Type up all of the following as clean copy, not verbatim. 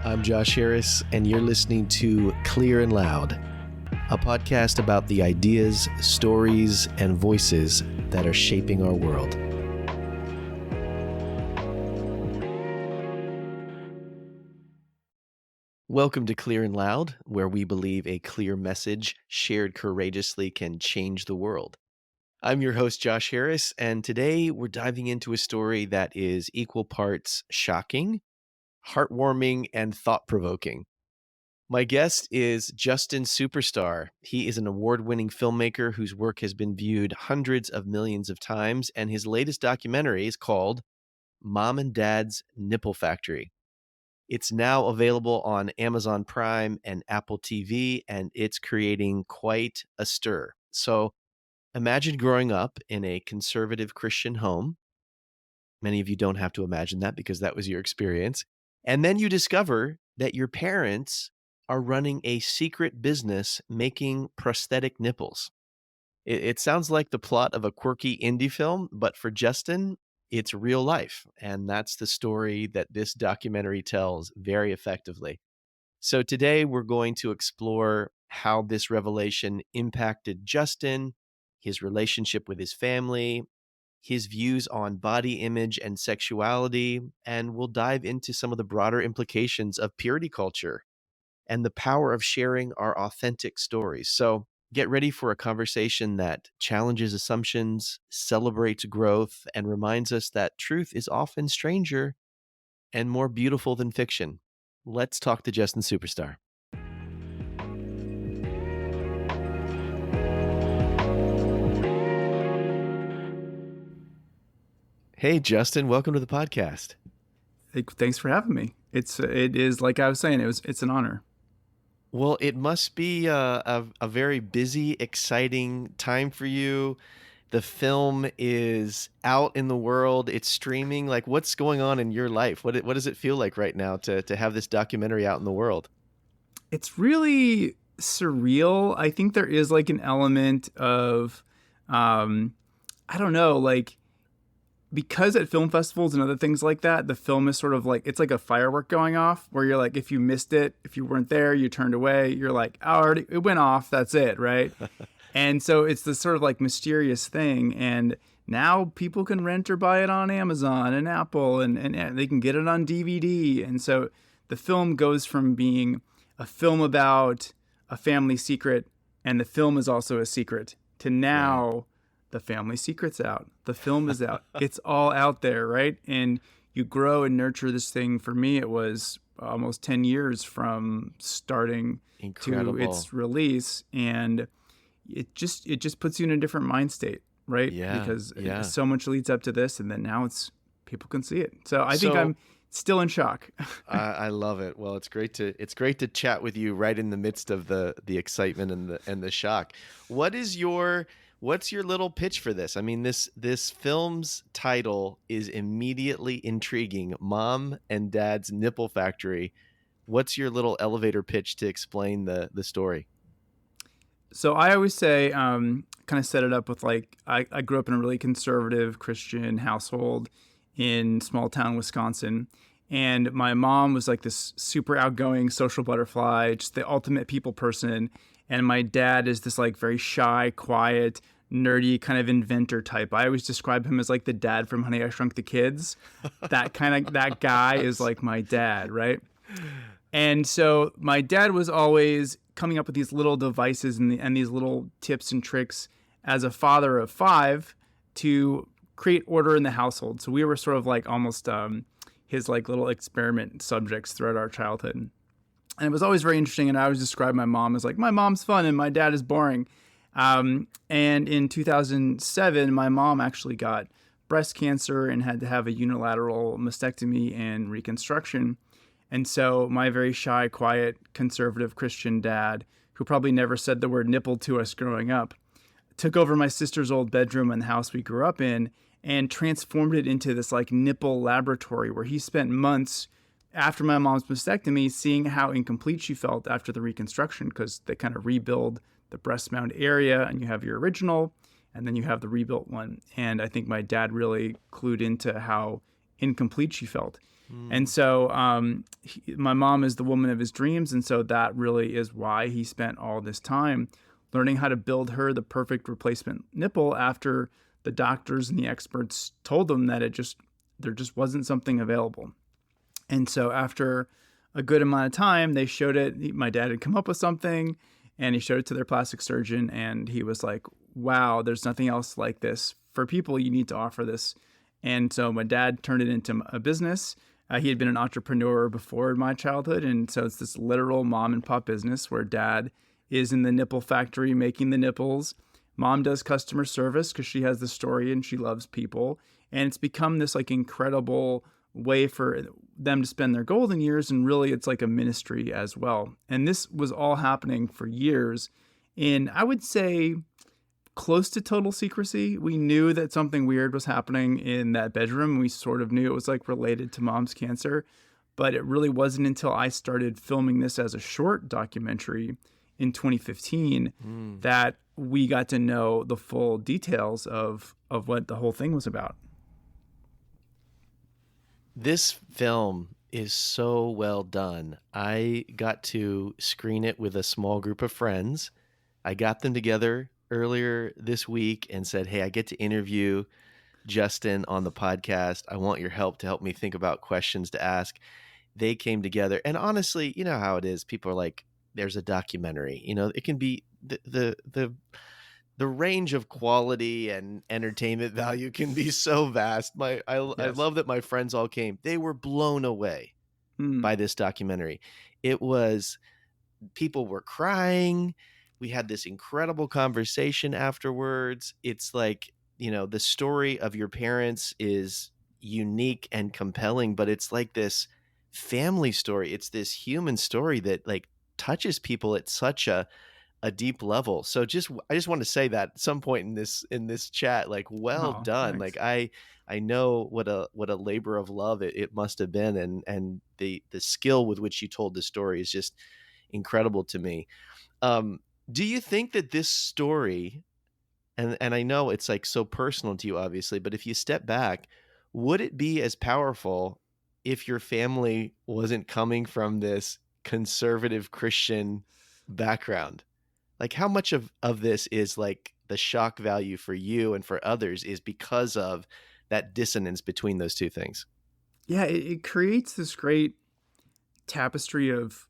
I'm Josh Harris, and you're listening to Clear and Loud, a podcast about the ideas, stories, and voices that are shaping our world. Welcome to Clear and Loud, where we believe a clear message shared courageously can change the world. I'm your host, Josh Harris, and today we're diving into a story that is equal parts shocking, heartwarming, and thought-provoking. My guest is Justinsuperstar. He is an award-winning filmmaker whose work has been viewed hundreds of millions of times, and his latest documentary is called Mom and Dad's Nipple Factory. It's now available on Amazon Prime and Apple TV, and it's creating quite a stir. So imagine growing up in a conservative Christian home. Many of you don't have to imagine that because that was your experience. And then you discover that your parents are running a secret business making prosthetic nipples. It sounds like the plot of a quirky indie film, but for Justin, it's real life. And that's the story that this documentary tells very effectively. So today we're going to explore how this revelation impacted Justin, his relationship with his family, his views on body image and sexuality, and we'll dive into some of the broader implications of purity culture and the power of sharing our authentic stories. So get ready for a conversation that challenges assumptions, celebrates growth, and reminds us that truth is often stranger and more beautiful than fiction. Let's talk to Justinsuperstar. Hey, Justin, welcome to the podcast. Thanks for having me. It is like I was saying, it's an honor. Well, it must be a very busy, exciting time for you. The film is out in the world. It's streaming. Like, what's going on in your life? What does it feel like right now to have this documentary out in the world? It's really surreal. I think there is like an element of, I don't know, like because at film festivals and other things like that, the film is sort of like, it's like a firework going off where you're like, if you missed it, if you weren't there, you turned away, you're like, it went off. That's it. Right. And so it's this sort of like mysterious thing. And now people can rent or buy it on Amazon and Apple and they can get it on DVD. And so the film goes from being a film about a family secret, and the film is also a secret, to now right. The family secret's out. The film is out. It's all out there, right? And you grow and nurture this thing. For me, it was almost 10 years from starting to its release. And it just puts you in a different mind state, right? Yeah, because yeah. So much leads up to this, and then now people can see it. So I think I'm still in shock. I love it. Well, it's great to chat with you right in the midst of the excitement and the shock. What's your little pitch for this? I mean, this film's title is immediately intriguing. Mom and Dad's Nipple Factory. What's your little elevator pitch to explain the story? So I always say, kind of set it up with like, I grew up in a really conservative Christian household in small town Wisconsin. And my mom was like this super outgoing social butterfly, just the ultimate people person. And my dad is this like very shy, quiet, nerdy kind of inventor type. I always describe him as like the dad from Honey, I Shrunk the Kids. That guy is like my dad, right? And so my dad was always coming up with these little devices and these little tips and tricks as a father of 5 to create order in the household. So we were sort of like almost his like little experiment subjects throughout our childhood. And it was always very interesting. And I always describe my mom as like, my mom's fun and my dad is boring. And in 2007, my mom actually got breast cancer and had to have a unilateral mastectomy and reconstruction. And so my very shy, quiet, conservative Christian dad, who probably never said the word nipple to us growing up, took over my sister's old bedroom in the house we grew up in and transformed it into this like nipple laboratory where he spent months after my mom's mastectomy seeing how incomplete she felt after the reconstruction, because they kind of rebuild the breast mound area and you have your original and then you have the rebuilt one. And I think my dad really clued into how incomplete she felt. And Mm. so my mom is the woman of his dreams. And so that really is why he spent all this time learning how to build her the perfect replacement nipple after the doctors and the experts told them that there just wasn't something available. And so after a good amount of time, they showed it. My dad had come up with something and he showed it to their plastic surgeon. And he was like, wow, there's nothing else like this for people. You need to offer this. And so my dad turned it into a business. He had been an entrepreneur before my childhood. And so it's this literal mom and pop business where dad is in the nipple factory making the nipples. Mom does customer service because she has the story and she loves people. And it's become this like incredible way for them to spend their golden years. And really, it's like a ministry as well. And this was all happening for years in, I would say, close to total secrecy. We knew that something weird was happening in that bedroom. We sort of knew it was like related to mom's cancer, but it really wasn't until I started filming this as a short documentary in 2015 Mm. that we got to know the full details of what the whole thing was about. This film is so well done. I got to screen it with a small group of friends. I got them together earlier this week and said, hey, I get to interview Justin on the podcast. I want your help to help me think about questions to ask. They came together. And honestly, you know how it is. People are like, there's a documentary. It can be the range of quality and entertainment value can be so vast. I Yes. love that my friends all came. They were blown away Mm. by this documentary. It was People were crying. We had this incredible conversation afterwards. It's like, the story of your parents is unique and compelling, but it's like this family story. It's this human story that like touches people at such a deep level. So I just want to say that at some point in this chat, like, well Oh, done. thanks. Like I know what a labor of love it must have been, and the skill with which you told the story is just incredible to me. Um, do you think that this story, and I know it's like so personal to you, obviously, but if you step back, would it be as powerful if your family wasn't coming from this conservative Christian background? Like how much of this is like the shock value for you and for others is because of that dissonance between those two things? Yeah, it creates this great tapestry of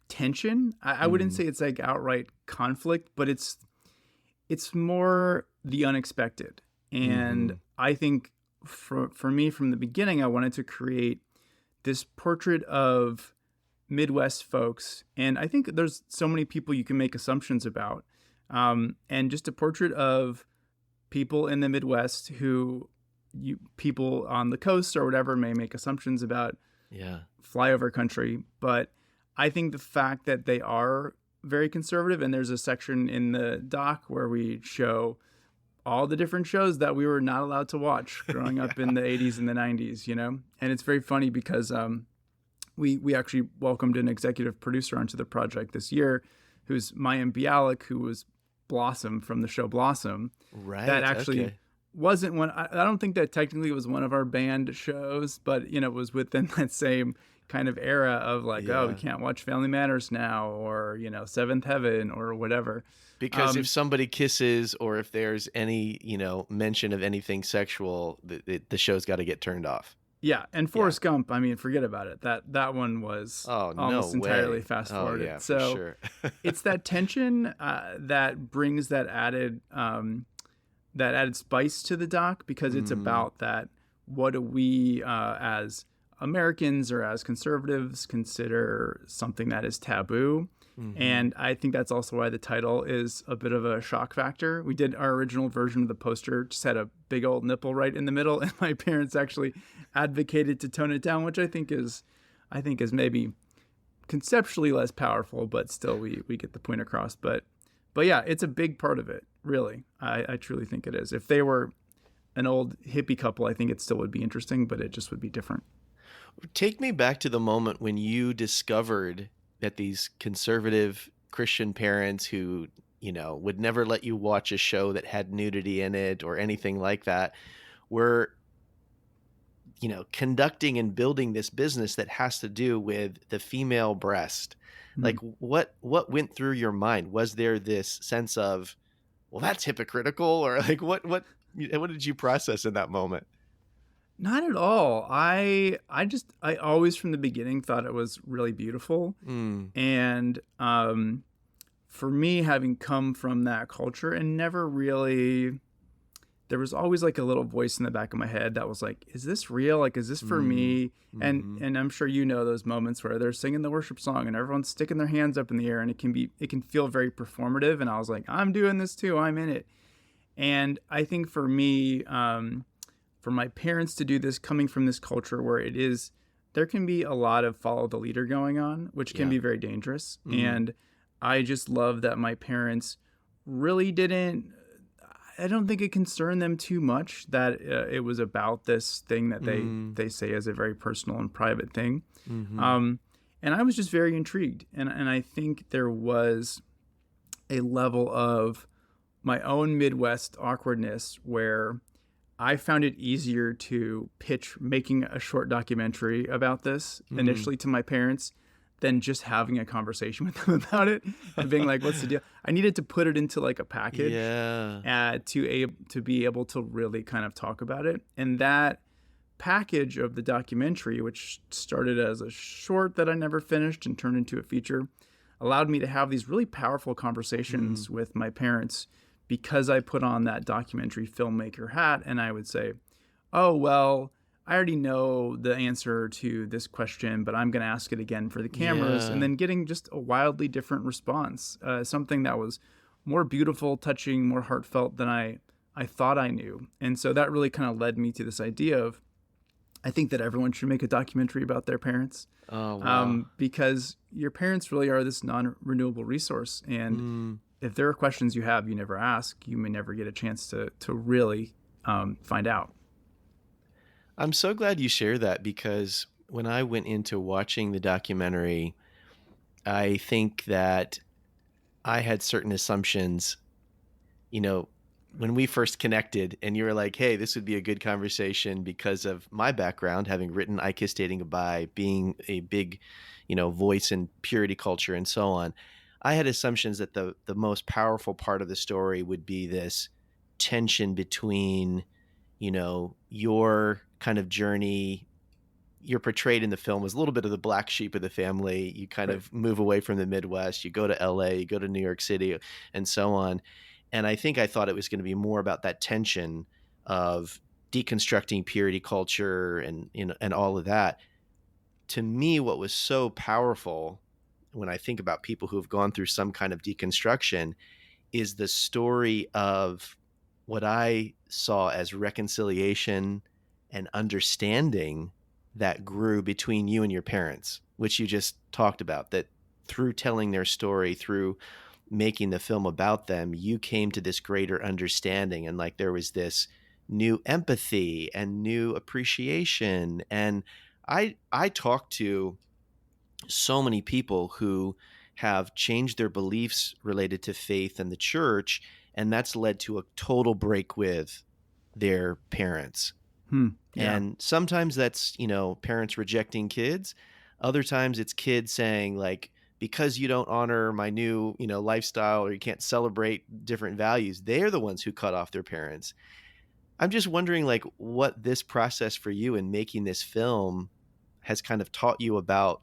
tension. I wouldn't Mm, say it's like outright conflict, but it's more the unexpected. And mhm. I think for me from the beginning, I wanted to create this portrait of Midwest folks. And I think there's so many people you can make assumptions about. And just a portrait of people in the Midwest who people on the coast or whatever may make assumptions about Yeah. flyover country. But I think the fact that they are very conservative, and there's a section in the doc where we show all the different shows that we were not allowed to watch growing up in the 80s and the 90s, And it's very funny because we actually welcomed an executive producer onto the project this year who's Mayim Bialik, who was Blossom from the show Blossom. That Right. actually Okay. wasn't one. I don't think that technically was one of our banned shows, but it was within that same kind of era of like, oh, we Yeah. can't watch Family Matters now, or Seventh Heaven, or whatever. Because if Um, somebody kisses or if there's any, mention of anything sexual, the show's got to get turned off. yeah, and Yeah. Forrest Gump. I mean, forget about it. That one was Oh, no almost entirely way. fast Oh, yeah, forwarded. for So sure. it's that tension that brings that added spice to the doc because it's Mm, about that. What do we as Americans or as conservatives consider something that is taboo? mhm. And I think that's also why the title is a bit of a shock factor. We did our original version of the poster, just had a big old nipple right in the middle, and my parents actually advocated to tone it down, which I think is maybe conceptually less powerful, but still we get the point across. But yeah, it's a big part of it, really. I truly think it is. If they were an old hippie couple, I think it still would be interesting, but it just would be different. Take me back to the moment when you discovered that these conservative Christian parents who, would never let you watch a show that had nudity in it or anything like that were conducting and building this business that has to do with the female breast. Mm. Like what went through your mind? Was there this sense of, well, that's hypocritical, or like what did you process in that moment? Not at all. I always from the beginning thought it was really beautiful. Mm, And for me, having come from that culture and never really, there was always like a little voice in the back of my head that was like, is this real? Like, is this for mm, me? mhm. And I'm sure you know those moments where they're singing the worship song and everyone's sticking their hands up in the air, and it can feel very performative. And I was like, I'm doing this too. I'm in it. And I think for me, for my parents to do this, coming from this culture where there can be a lot of follow the leader going on, which can Yeah. be very dangerous. Mhm, And I just love that my parents really didn't, I don't think it concerned them too much that it was about this thing that mm, they say is a very personal and private thing. mhm. Um, and I was just very intrigued. And I think there was a level of my own Midwest awkwardness where I found it easier to pitch making a short documentary about this Mm. initially to my parents than just having a conversation with them about it and being like, "What's the deal?" I needed to put it into like a package Yeah. to be able to really kind of talk about it. And that package of the documentary, which started as a short that I never finished and turned into a feature, allowed me to have these really powerful Mm. conversations with my parents because I put on that documentary filmmaker hat and I would say, oh, well, I already know the answer to this question, but I'm going to ask it again for the cameras. And Yeah. then getting just a wildly different response, something that was more beautiful, touching, more heartfelt than I thought I knew. And so that really kind of led me to this idea of I think that everyone should make a documentary about their parents, Oh, wow. because your parents really are this non-renewable resource. And Mm. if there are questions you have you never ask, you may never get a chance to really find out. I'm so glad you share that, because when I went into watching the documentary, I think that I had certain assumptions, you know, when we first connected and you were like, hey, this would be a good conversation because of my background, having written I Kiss Dating Goodbye, being a big, voice in purity culture and so on. I had assumptions that the most powerful part of the story would be this tension between, your kind of journey. You're portrayed in the film as a little bit of the black sheep of the family. You kind Right. of move away from the Midwest, you go to LA, you go to New York City, and so on. And I thought it was going to be more about that tension of deconstructing purity culture and all of that. To me, what was so powerful when I think about people who have gone through some kind of deconstruction is the story of what I saw as reconciliation and understanding that grew between you and your parents, which you just talked about, that through telling their story, through making the film about them, you came to this greater understanding. And like there was this new empathy and new appreciation. And I talked to so many people who have changed their beliefs related to faith and the church, and that's led to a total break with their parents. Hmm. Yeah. And sometimes that's, parents rejecting kids. Other times it's kids saying like, because you don't honor my new, lifestyle, or you can't celebrate different values, they're the ones who cut off their parents. I'm just wondering like what this process for you in making this film has kind of taught you about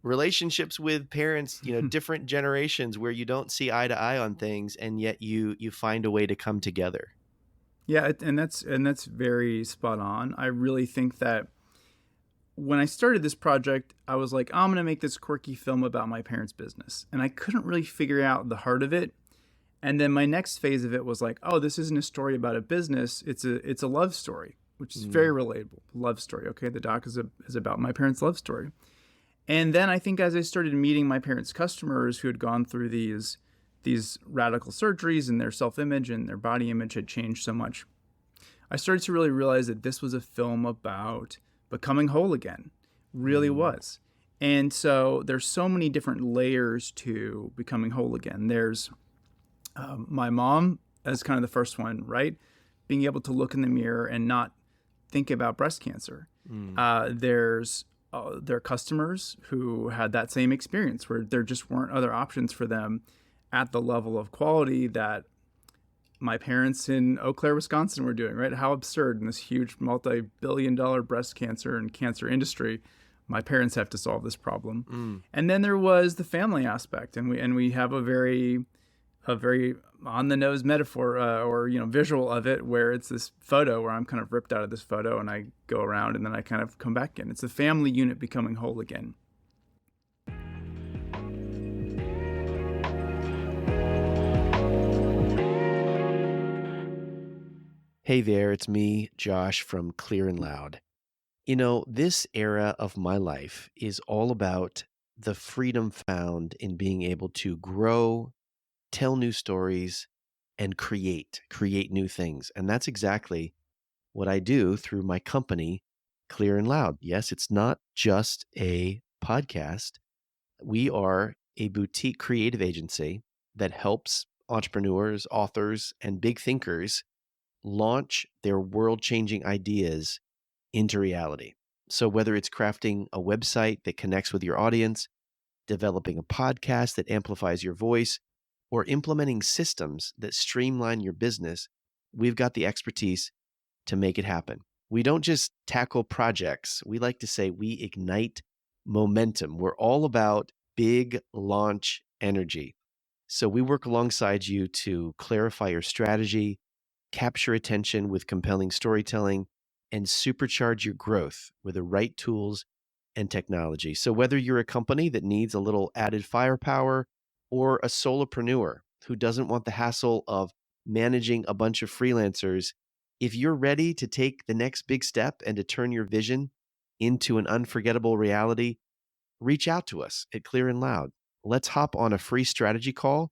relationships with parents, different generations where you don't see eye to eye on things, and yet you find a way to come together. Yeah, and that's very spot on. I really think that when I started this project, I was like, I'm going to make this quirky film about my parents' business. And I couldn't really figure out the heart of it. And then my next phase of it was like, oh, this isn't a story about a business. It's a love story, which is very Mm, relatable. Love story. Okay. The doc is about my parents' love story. And then I think as I started meeting my parents' customers who had gone through these radical surgeries and their self-image and their body image had changed so much, I started to really realize that this was a film about becoming whole again. Really mm, was. And so there's so many different layers to becoming whole again. There's my mom as kind of the first one, right? Being able to look in the mirror and not think about breast cancer. Mm. There are customers who had that same experience where there just weren't other options for them at the level of quality that my parents in Eau Claire, Wisconsin were doing, right? How absurd in this huge multi-billion-dollar breast cancer and cancer industry. My parents have to solve this problem. Mm. And then there was the family aspect, and we have a very on the nose metaphor or visual of it, where it's this photo where I'm kind of ripped out of this photo and I go around and then I kind of come back in. It's the family unit becoming whole again. Hey there, it's me, Josh from Clear and Loud. This era of my life is all about the freedom found in being able to grow, tell new stories, and create new things. And that's exactly what I do through my company, Clear and Loud. Yes, it's not just a podcast. We are a boutique creative agency that helps entrepreneurs, authors, and big thinkers launch their world-changing ideas into reality. So whether it's crafting a website that connects with your audience, developing a podcast that amplifies your voice, or implementing systems that streamline your business, we've got the expertise to make it happen. We don't just tackle projects. We like to say we ignite momentum. We're all about big launch energy. So we work alongside you to clarify your strategy, capture attention with compelling storytelling, and supercharge your growth with the right tools and technology. So whether you're a company that needs a little added firepower or a solopreneur who doesn't want the hassle of managing a bunch of freelancers, if you're ready to take the next big step and to turn your vision into an unforgettable reality, reach out to us at Clear and Loud. Let's hop on a free strategy call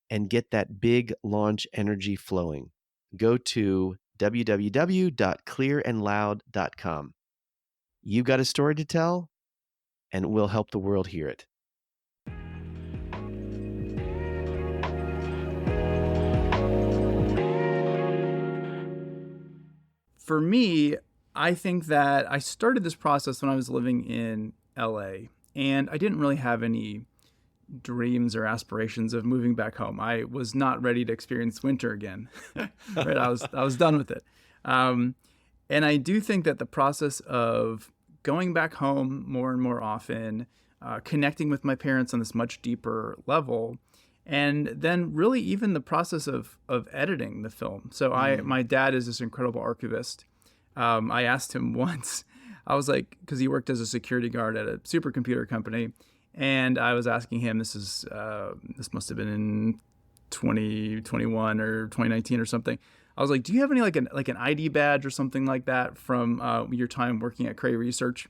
and get that big launch energy flowing. Go to www.clearandloud.com. You've got a story to tell, and we'll help the world hear it. For me, I think that I started this process when I was living in LA, and I didn't really have any dreams or aspirations of moving back home. I was not ready to experience winter again. Right? I was done with it. And I do think that the process of going back home more and more often, connecting with my parents on this much deeper level, and then really even the process of editing the film. So my dad is this incredible archivist. I asked him once, I was like, because he worked as a security guard at a supercomputer company, and I was asking him, this must have been in 2021 or 2019 or something. I was like, do you have any like an ID badge or something like that from your time working at Cray Research?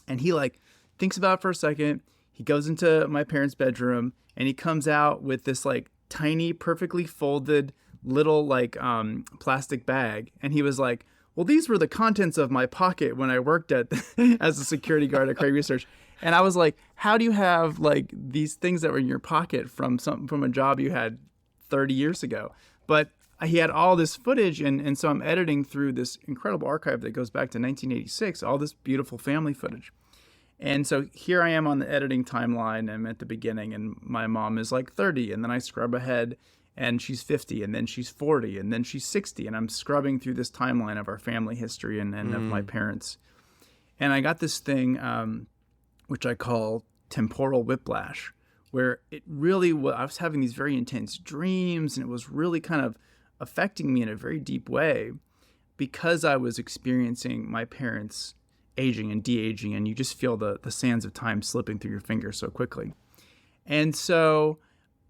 And he like thinks about it for a second. He goes into my parents' bedroom and he comes out with this like tiny, perfectly folded little like plastic bag. And he was like, well, these were the contents of my pocket when I worked at as a security guard at Cray Research. And I was like, how do you have like these things that were in your pocket from a job you had 30 years ago? But he had all this footage, and so I'm editing through this incredible archive that goes back to 1986, all this beautiful family footage. And so here I am on the editing timeline. I'm at the beginning, and my mom is like 30, and then I scrub ahead, and she's 50, and then she's 40, and then she's 60, and I'm scrubbing through this timeline of our family history and of my parents. And I got this thing, which I call temporal whiplash, where it really was, I was having these very intense dreams, and it was really kind of affecting me in a very deep way because I was experiencing my parents aging and de-aging, and you just feel the sands of time slipping through your fingers so quickly. And so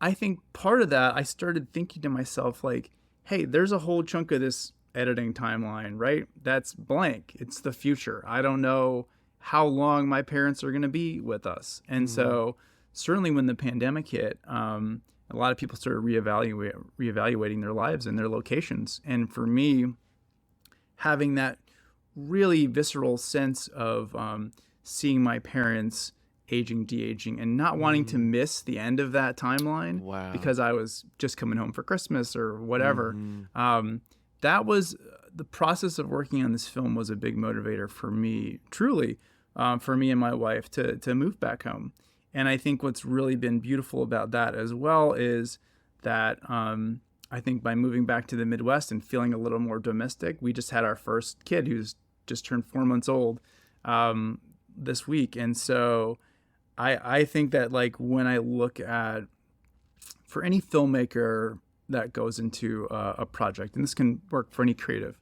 I think part of that, I started thinking to myself like, hey, there's a whole chunk of this editing timeline, right? That's blank. It's the future. I don't know how long my parents are going to be with us. And so certainly when the pandemic hit, a lot of people started reevaluating their lives and their locations. And for me, having that really visceral sense of seeing my parents aging, de-aging, and not wanting to miss the end of that timeline because I was just coming home for Christmas or whatever, that was the process of working on this film was a big motivator for me, truly, for me and my wife to move back home. And I think what's really been beautiful about that as well is that I think by moving back to the Midwest and feeling a little more domestic, we just had our first kid who's just turned 4 months old this week. And so I think that, like, when I look at, for any filmmaker that goes into a project, and this can work for any creative,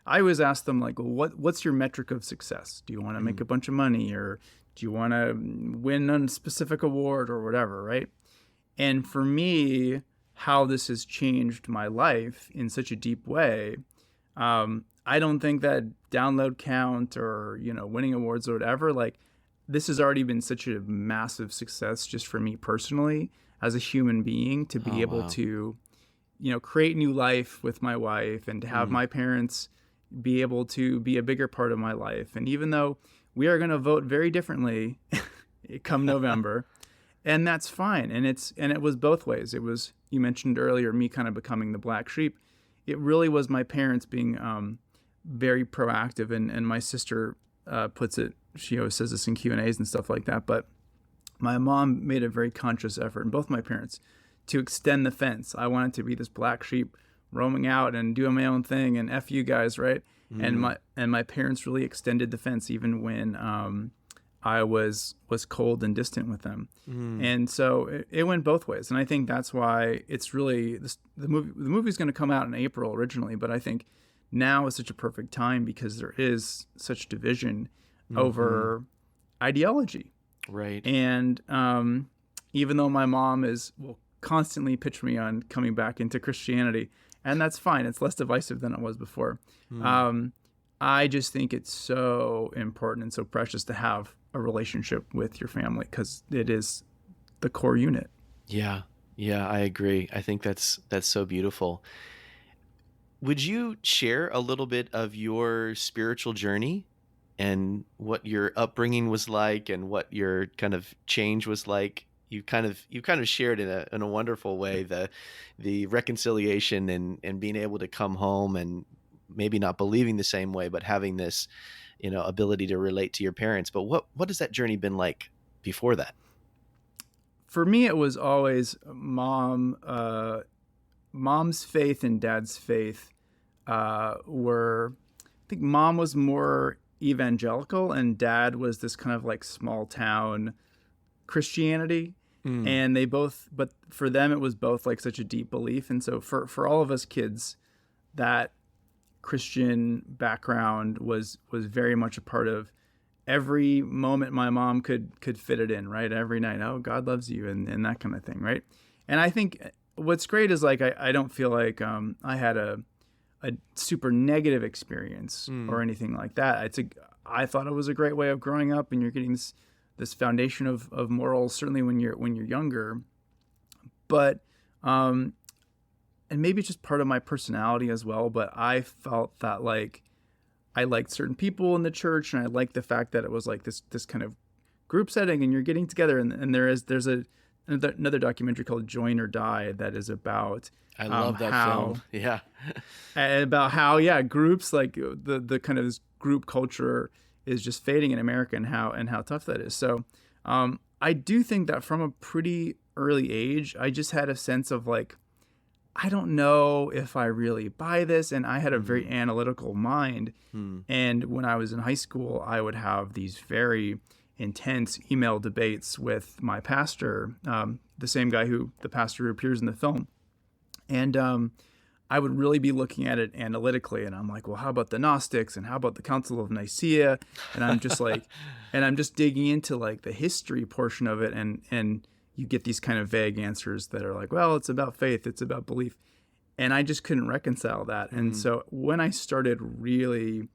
I always ask them, like, well, what's your metric of success? Do you want to make a bunch of money, or do you want to win a specific award or whatever, right? And for me, how this has changed my life in such a deep way, I don't think that download count or, winning awards or whatever, like, this has already been such a massive success just for me personally as a human being to be able to, create new life with my wife, and to have my parents be able to be a bigger part of my life. And even though we are going to vote very differently come November, and that's fine. And it was both ways. It was, you mentioned earlier, me kind of becoming the black sheep. It really was my parents being very proactive, and my sister puts it, she always says this in Q&As and stuff like that, but my mom made a very conscious effort, and both my parents, to extend the fence. I wanted to be this black sheep roaming out and doing my own thing, and F you guys, right? And my parents really extended the fence even when I was cold and distant with them. And so it went both ways. And I think that's why it's really, the movie's going to come out in April originally, but I think now is such a perfect time because there is such division over ideology. Right. And even though my mom will constantly pitch me on coming back into Christianity, and that's fine. It's less divisive than it was before. I just think it's so important and so precious to have a relationship with your family, because it is the core unit. Yeah, I agree. I think that's so beautiful. Would you share a little bit of your spiritual journey and what your upbringing was like and what your kind of change was like? You kind of shared in a wonderful way the reconciliation and being able to come home and maybe not believing the same way, but having this, ability to relate to your parents. But what has that journey been like before that? For me, it was always mom's faith and dad's faith were, I think mom was more evangelical and dad was this kind of like small town Christianity. And they both, but for them, it was both like such a deep belief. And so for all of us kids, that Christian background was very much a part of every moment my mom could fit it in, right? Every night, oh, God loves you, and that kind of thing, right? And I think what's great is, like, I don't feel like I had a super negative experience or anything like that. I thought it was a great way of growing up, and you're getting this foundation of morals, certainly when you're younger. But and maybe it's just part of my personality as well, but I felt that, like, I liked certain people in the church, and I liked the fact that it was like this kind of group setting, and you're getting together, and there's another documentary called Join or Die that is about I love that film. Yeah. About how groups, like the kind of this group culture is just fading in America, and how tough that is. So I do think that from a pretty early age, I just had a sense of, like, I don't know if I really buy this. And I had a very analytical mind. And when I was in high school, I would have these very intense email debates with my pastor, the pastor who appears in the film. And I would really be looking at it analytically. And I'm like, well, how about the Gnostics? And how about the Council of Nicaea? And I'm just like, and I'm just digging into, like, the history portion of it. And you get these kind of vague answers that are like, well, it's about faith, it's about belief. And I just couldn't reconcile that. And so when I started really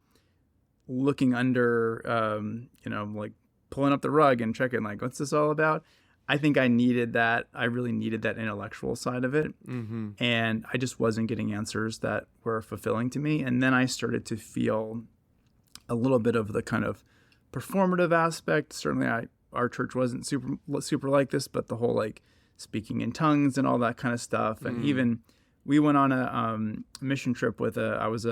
looking under, like pulling up the rug and checking, like, what's this all about? I think I needed that. I really needed that intellectual side of it. And I just wasn't getting answers that were fulfilling to me. And then I started to feel a little bit of the kind of performative aspect. Certainly our church wasn't super like this, but the whole, like, speaking in tongues and all that kind of stuff. And even we went on a mission trip with I was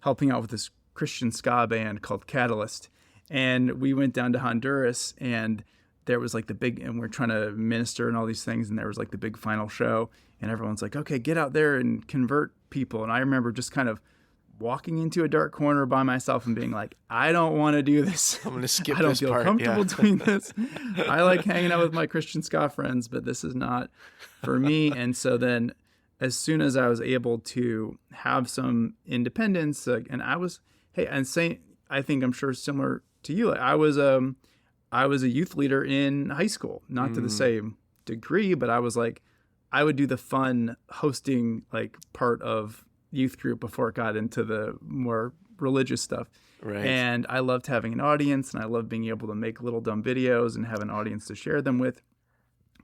helping out with this Christian ska band called Catalyst. And we went down to Honduras, and there was like the big, and we're trying to minister and all these things. And there was like the big final show, and everyone's like, okay, get out there and convert people. And I remember just kind of walking into a dark corner by myself and being like, I don't want to do this. I'm going to skip I don't this feel part. comfortable Yeah. doing this. I like hanging out with my Christian ska friends, but this is not for me. And so then as soon as I was able to have some independence, and I was, hey, and saying, I think I'm sure similar to you, I was a youth leader in high school, not to the same degree, but I was like, I would do the fun hosting like part of youth group before it got into the more religious stuff. Right. And I loved having an audience, and I loved being able to make little dumb videos and have an audience to share them with.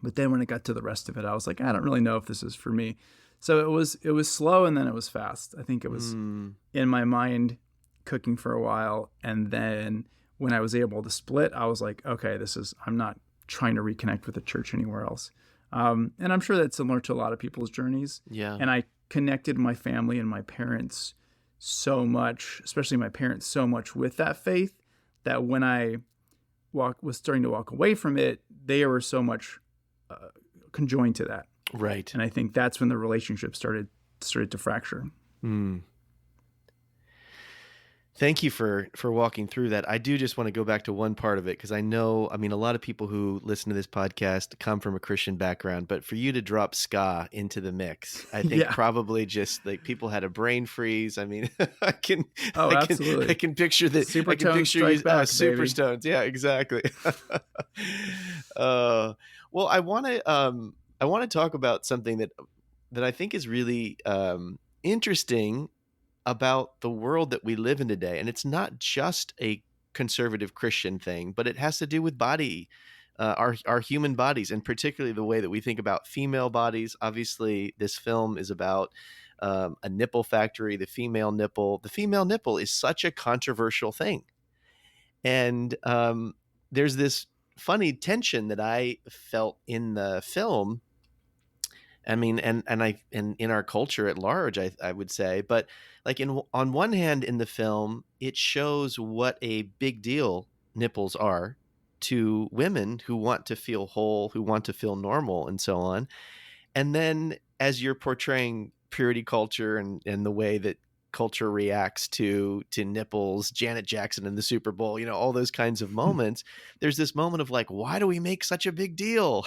But then when it got to the rest of it, I was like, I don't really know if this is for me. So it was slow, and then it was fast. I think it was in my mind cooking for a while. And then when I was able to split, I was like, okay, I'm not trying to reconnect with the church anywhere else. And I'm sure that's similar to a lot of people's journeys. Yeah. And I connected my family and my parents so much, especially my parents so much with that faith, that when I was starting to walk away from it, they were so much conjoined to that. Right. And I think that's when the relationship started to fracture. Thank you for walking through that. I do just want to go back to one part of it, because I mean, a lot of people who listen to this podcast come from a Christian background, but for you to drop ska into the mix, I think probably just like people had a brain freeze. I mean, absolutely. I can picture that. Super I can picture you, super stones. Yeah, exactly. Well, I want to talk about something that I think is really interesting about the world that we live in today. And it's not just a conservative Christian thing, but it has to do with body, our human bodies, and particularly the way that we think about female bodies. Obviously, this film is about a nipple factory, the female nipple. The female nipple is such a controversial thing. And there's this funny tension that I felt in the film. I mean, and in our culture at large, I would say, but like on one hand in the film, it shows what a big deal nipples are to women who want to feel whole, who want to feel normal, and so on. And then as you're portraying purity culture and the way that culture reacts to nipples, Janet Jackson in the Super Bowl, all those kinds of moments, there's this moment of like, why do we make such a big deal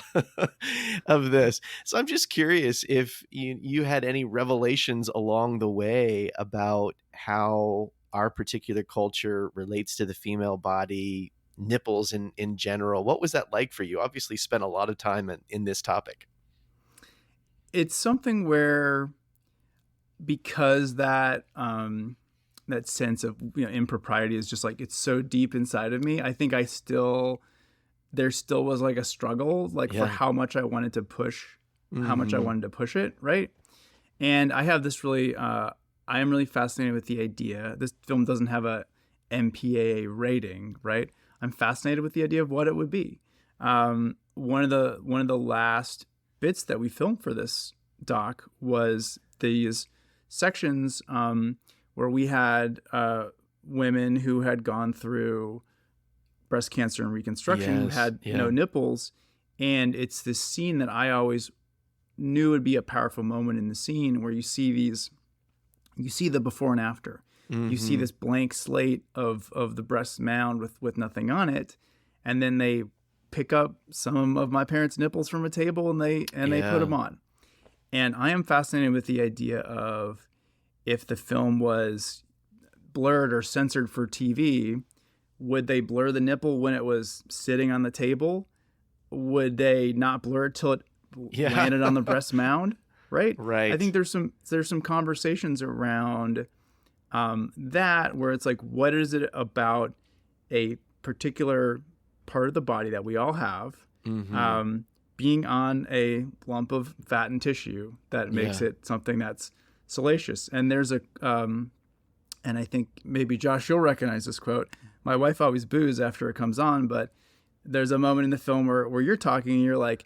of this? So I'm just curious if you had any revelations along the way about how our particular culture relates to the female body, nipples in general. What was that like for you? Obviously spent a lot of time in this topic. It's something where, because that sense of impropriety is just like, it's so deep inside of me. I think there still was like a struggle, like for how much I wanted to push, how much I wanted to push it, right? And I have this really, I am really fascinated with the idea. This film doesn't have a MPAA rating, right? I'm fascinated with the idea of what it would be. One of the last bits that we filmed for this doc was these sections where we had women who had gone through breast cancer and reconstruction, who had no nipples. And it's this scene that I always knew would be a powerful moment in the scene, where you see the before and after. You see this blank slate of the breast mound with nothing on it. And then they pick up some of my parents' nipples from a table and they put them on. And I am fascinated with the idea of, if the film was blurred or censored for TV, would they blur the nipple when it was sitting on the table? Would they not blur it till it landed on the breast mound? Right. Right. I think there's some conversations around that, where it's like, what is it about a particular part of the body that we all have, being on a lump of fat and tissue that makes it something that's salacious? And there's and I think maybe Josh, you'll recognize this quote. My wife always boos after it comes on, but there's a moment in the film where you're talking and you're like,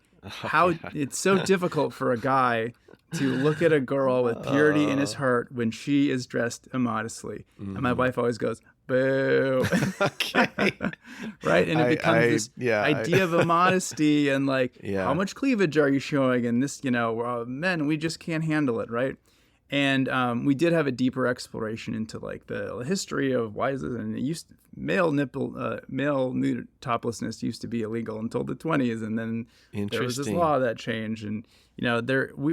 it's so difficult for a guy to look at a girl with purity in his Oh, heart when she is dressed immodestly. And my mhm. wife always goes, boo. Okay. Right? And it becomes I this yeah, idea of immodesty and like, how yeah. much cleavage are you showing? And this, men, we just can't handle it, right? And we did have a deeper exploration into like the history of why is this, and it used to, male nude toplessness used to be illegal until the 20s, and then there was this Interesting. law that changed, and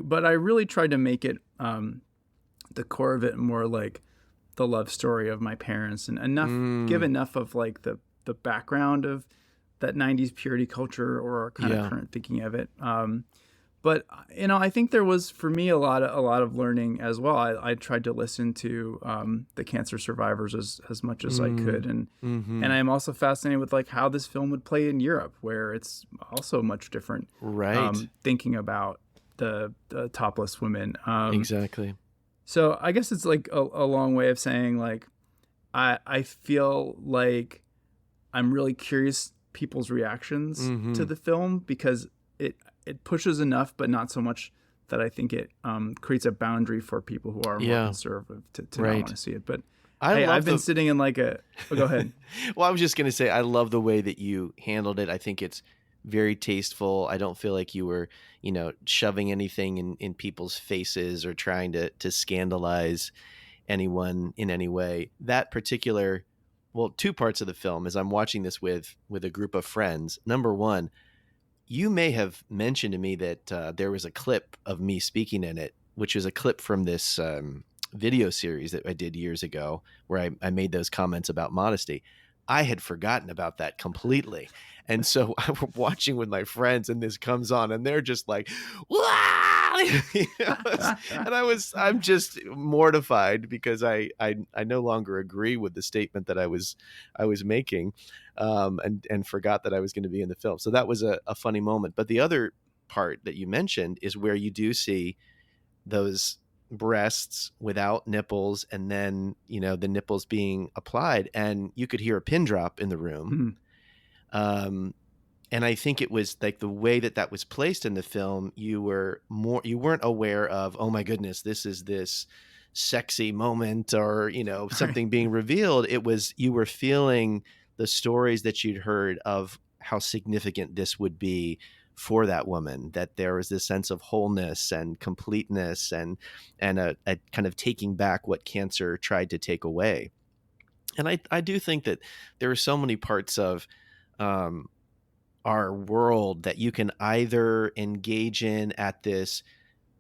but I really tried to make it the core of it more like the love story of my parents, and give Mm, enough of like the background of that 90s purity culture or kind of yeah. current thinking of it. But I think there was for me a lot of learning as well. I tried to listen to the cancer survivors as much as I could, Mm, and mhm. I'm also fascinated with like how this film would play in Europe, where it's also much different, Right. thinking about the topless women. Exactly. So I guess it's like a long way of saying like I feel like I'm really curious people's reactions to Mhm. the film because it it pushes enough, but not so much that I think it creates a boundary for people who are more Yeah, conservative to not want right. to see it. But I hey, I've love been the sitting in like a. Oh, go ahead. Well, I was just gonna say, I love the way that you handled it. I think it's very tasteful. I don't feel like you were, shoving anything in people's faces or trying to scandalize anyone in any way. That particular, well, two parts of the film as I'm watching this with a group of friends. Number one, you may have mentioned to me that there was a clip of me speaking in it, which is a clip from this video series that I did years ago, where I made those comments about modesty. I had forgotten about that completely. And so I'm watching with my friends, and this comes on, and they're just like, "Wow!" I'm just mortified because I no longer agree with the statement that I was making, and forgot that I was going to be in the film. So that was a funny moment. But the other part that you mentioned is where you do see those breasts without nipples, and then the nipples being applied, and you could hear a pin drop in the room. Mhm. Um, and I think it was like the way that that was placed in the film. You weren't aware of, oh my goodness, this is this sexy moment, or Right. something being revealed. It was, you were feeling the stories that you'd heard of how significant this would be for that woman, that there was this sense of wholeness and completeness, and a kind of taking back what cancer tried to take away. And I do think that there are so many parts of um, our world that you can either engage in at this,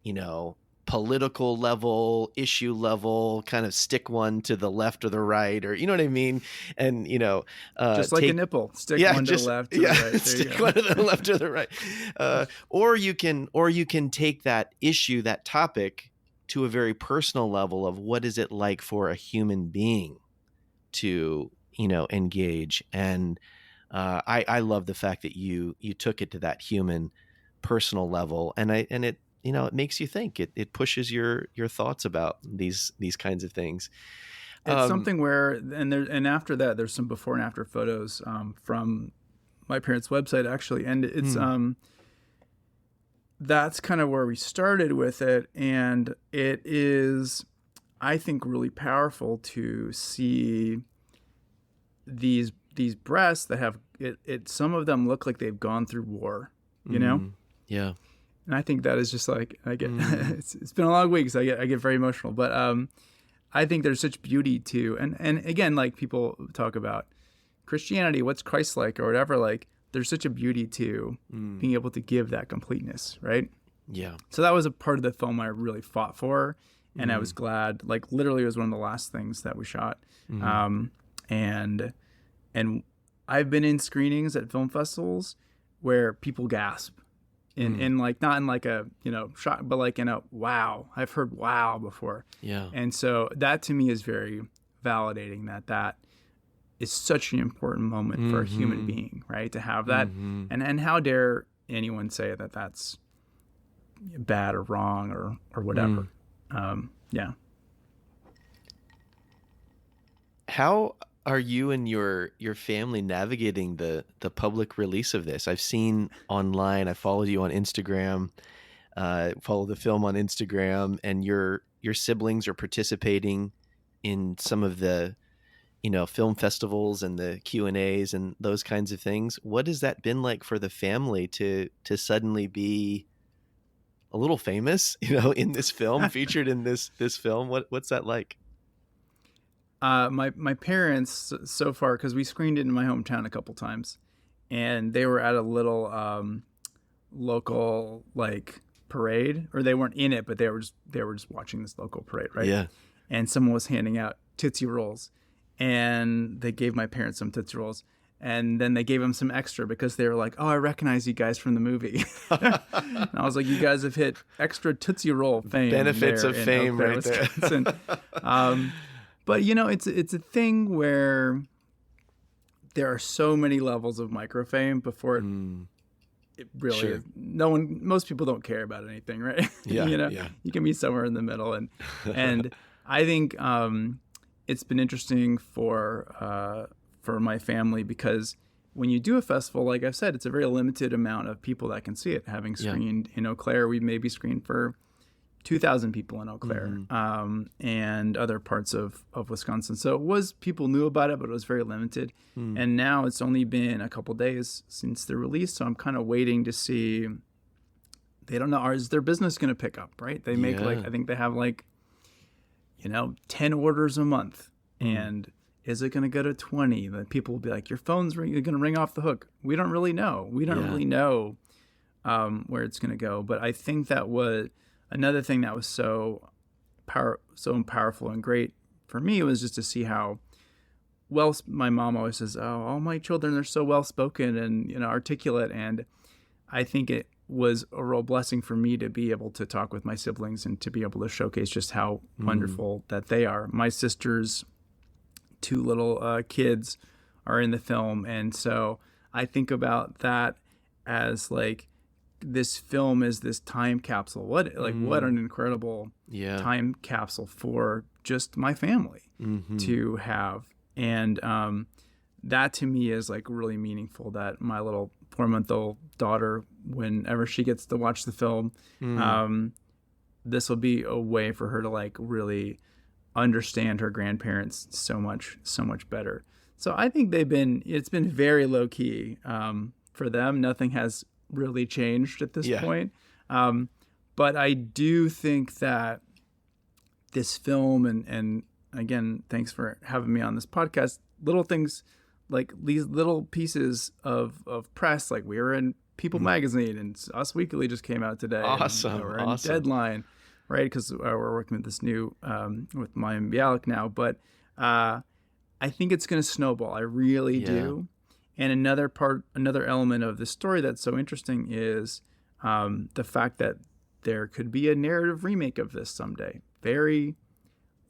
you know, political level, issue level, kind of stick one to the left or the right, or you know what I mean? And, Just like a take, nipple, stick yeah, one to the just, left, to the yeah, right. There you stick go. one to the left or the right. Or you can take that issue, that topic, to a very personal level of what is it like for a human being to engage. And I love the fact that you took it to that human personal level, and it it makes you think. It pushes your thoughts about these kinds of things. It's um something where, and after that, there's some before and after photos from my parents' website actually, and it's hmm, that's kind of where we started with it, and it is, I think, really powerful to see these breasts that have it. Some of them look like they've gone through war, you know, mm, yeah, and I think that is just like I get. mm, It's been a long week, so I get very emotional, but I think there's such beauty to, and again, like people talk about Christianity, what's Christ like or whatever, like there's such a beauty to mm, being able to give that completeness, right? yeah, So that was a part of the film I really fought for, and I was mm, glad. Like literally, it was one of the last things that we shot, mm, um, and and I've been in screenings at film festivals where people gasp mm, in like not in like a shock, but like in a wow. I've heard wow before, yeah, and so that to me is very validating. That is such an important moment for a human mm-hmm, being, right? To have that, mm-hmm. and how dare anyone say that that's bad or wrong or whatever. Mm. Yeah. How are you and your family navigating the public release of this? I've seen online, I followed you on Instagram. follow the film on Instagram, and your siblings are participating in some of the film festivals and the Q&As and those kinds of things. What has that been like for the family to suddenly be a little famous, in this film, featured in this film? What's that like? My parents so far, because we screened it in my hometown a couple times, and they were at a little local like parade, or they weren't in it, but they were just watching this local parade, right? Yeah. And someone was handing out Tootsie Rolls, and they gave my parents some Tootsie Rolls, and then they gave them some extra because they were like, "Oh, I recognize you guys from the movie." And I was like, "You guys have hit extra Tootsie Roll fame, Benefits there of in fame, Oak Clair, right there. Wisconsin." But it's a thing where there are so many levels of microfame before it really Sure. is. Most people don't care about anything, right? Yeah, yeah. You can be somewhere in the middle, and I think it's been interesting for my family, because when you do a festival, like I've said, it's a very limited amount of people that can see it. Having screened in Eau Claire, we maybe screened for 2,000 people in Eau Claire, and other parts of Wisconsin. So people knew about it, but it was very limited. And now it's only been a couple days since the release, so I'm kind of waiting to see. They don't know, is their business going to pick up, right? They make I think they have 10 orders a month, and is it going to go to 20? Then people will be like, your phone's going to ring off the hook. We don't really know. We don't really know where it's going to go. But I think that was another thing that was so powerful and great for me, was just to see how well, my mom always says, "Oh, all my children are so well spoken and articulate," and I think it was a real blessing for me to be able to talk with my siblings and to be able to showcase just how wonderful that they are. My sister's 2 little kids are in the film, and so I think about that as like, this film is this time capsule. What an incredible time capsule for just my family to have. And that to me is like really meaningful, that my little 4-month-old daughter, whenever she gets to watch the film, this will be a way for her to like really understand her grandparents so much better. So I think it's been very low key for them. Nothing has really changed at this point. But I do think that this film, and again, thanks for having me on this podcast, little things like these little pieces of press, like we were in People magazine, and Us Weekly just came out today. Awesome. And, we're in Deadline, right? Because we're working with this new, with Mayim Bialik now. But I think it's going to snowball. I really do. And another element of the story that's so interesting is the fact that there could be a narrative remake of this someday. Very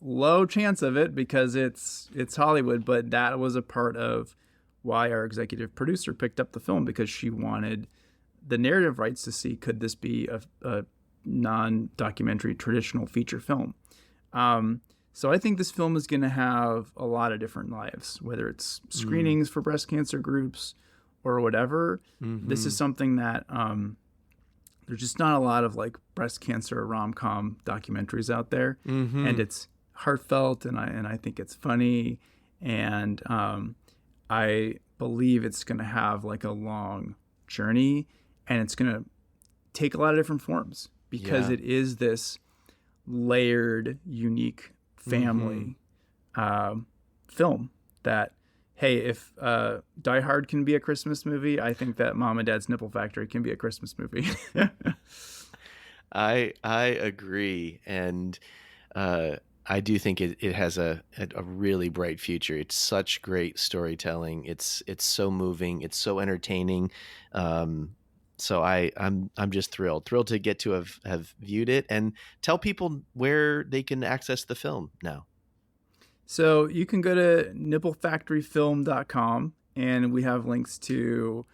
low chance of it because it's Hollywood, but that was a part of why our executive producer picked up the film, because she wanted the narrative rights to see, could this be a non-documentary traditional feature film. So I think this film is going to have a lot of different lives, whether it's screenings for breast cancer groups or whatever. This is something that there's just not a lot of like breast cancer rom-com documentaries out there, and it's heartfelt, and I think it's funny, and I believe it's going to have like a long journey, and it's going to take a lot of different forms, because it is this layered, unique family film that, hey, if Die Hard can be a Christmas movie, I think that Mom and Dad's Nipple Factory can be a Christmas movie. I agree, and I do think it has a really bright future. It's such great storytelling. It's so moving. It's so entertaining. So I'm just thrilled to get to have viewed it, and tell people where they can access the film now. So you can go to nipplefactoryfilm.com, and we have links to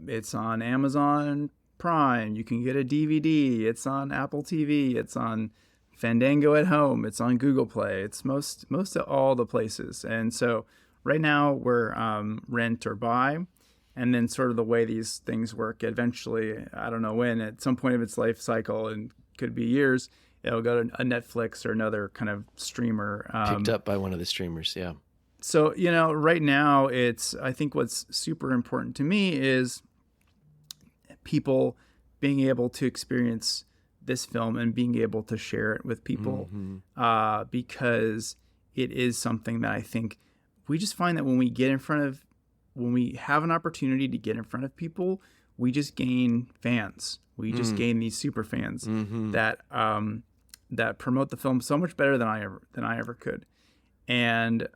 it's on Amazon Prime. You can get a DVD. It's on Apple TV. It's on Fandango at Home. It's on Google Play. It's most of all the places. And so right now we're rent or buy. and then sort of the way these things work. Eventually, I don't know when, at some point of its life cycle, and could be years, it'll go to a Netflix or another kind of streamer. Picked up by one of the streamers. Yeah. So, right now, I think what's super important to me is people being able to experience this film and being able to share it with people, because it is something that I think we just find that when we have an opportunity to get in front of people, we just gain fans. We just gain these super fans that promote the film so much better than I ever could. And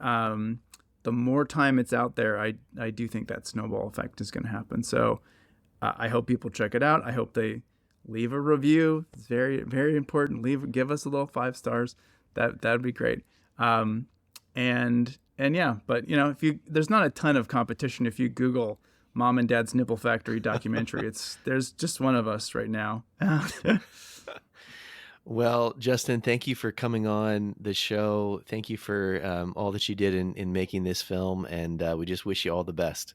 the more time it's out there, I do think that snowball effect is going to happen. So I hope people check it out. I hope they leave a review. It's very, very important. Give us a little 5 stars. That'd be great. And yeah, but there's not a ton of competition. If you Google Mom and Dad's Nipple Factory documentary, there's just one of us right now. Well, Justin, thank you for coming on the show. Thank you for all that you did in making this film, and we just wish you all the best.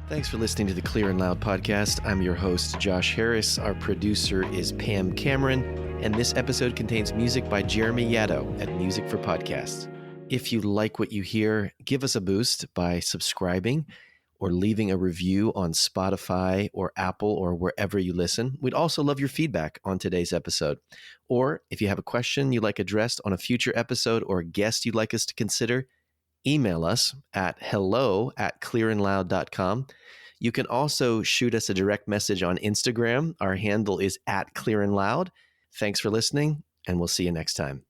Thanks for listening to the Clear and Loud podcast. I'm your host, Josh Harris. Our producer is Pam Cameron, and this episode contains music by Jeremy Yaddo at Music for Podcasts. If you like what you hear, give us a boost by subscribing or leaving a review on Spotify or Apple or wherever you listen. We'd also love your feedback on today's episode. Or if you have a question you'd like addressed on a future episode or a guest you'd like us to consider, email us at hello@clearandloud.com. You can also shoot us a direct message on Instagram. Our handle is @clearandloud. Thanks for listening, and we'll see you next time.